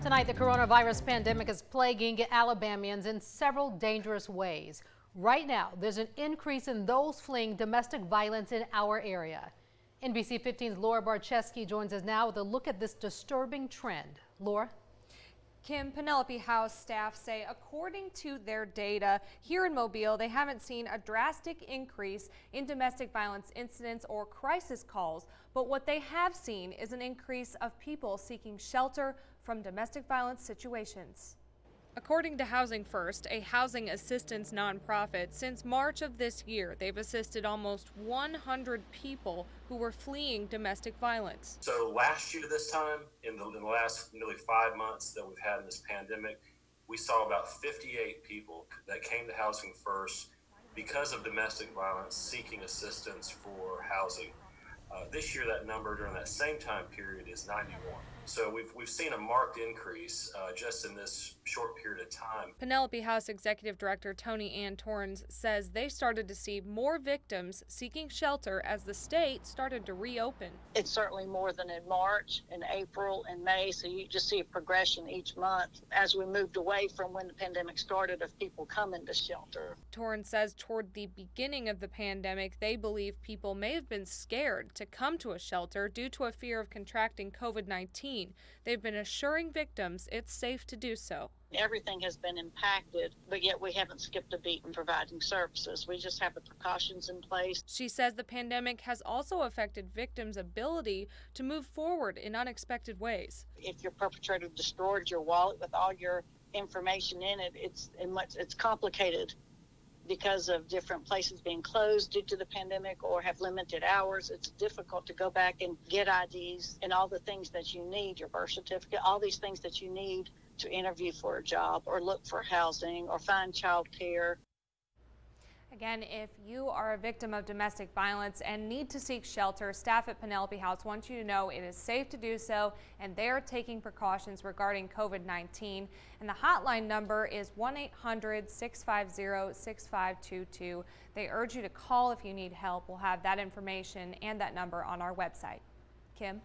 Tonight, the coronavirus pandemic is plaguing Alabamians in several dangerous ways. Right now, there's an increase in those fleeing domestic violence in our area. NBC 15's Laura BARCZEWSKI joins us now with a look at this disturbing trend. Laura? Kim, Penelope House staff say according to their data here in Mobile, they haven't seen a drastic increase in domestic violence incidents or crisis calls. But what they have seen is an increase of people seeking shelter from domestic violence situations. According to Housing First, a housing assistance nonprofit, since March of this year, they've assisted almost 100 people who were fleeing domestic violence. So last year this time, in the last nearly 5 months that we've had in this pandemic, we saw about 58 people that came to Housing First because of domestic violence seeking assistance for housing. This year, that number during that same time period is 91. So we've seen a marked increase just in this short period of time. Penelope House Executive Director Tony Ann Torrens says they started to see more victims seeking shelter as the state started to reopen. It's certainly more than in March and April and May, so you just see a progression each month as we moved away from when the pandemic started of people coming to shelter. Torrens says toward the beginning of the pandemic, they believe people may have been scared to come to a shelter due to a fear of contracting COVID-19. They've been assuring victims it's safe to do so. Everything has been impacted, but yet we haven't skipped a beat in providing services. We just have the precautions in place. She says the pandemic has also affected victims' ability to move forward in unexpected ways. If your perpetrator destroyed your wallet with all your information in it, it's complicated. Because of different places being closed due to the pandemic or have limited hours, it's difficult to go back and get IDs and all the things that you need, your birth certificate, all these things that you need to interview for a job or look for housing or find child care. Again, if you are a victim of domestic violence and need to seek shelter, staff at Penelope House want you to know it is safe to do so, and they are taking precautions regarding COVID-19. And the hotline number is 1-800-650-6522. They urge you to call if you need help. We'll have that information and that number on our website. Kim?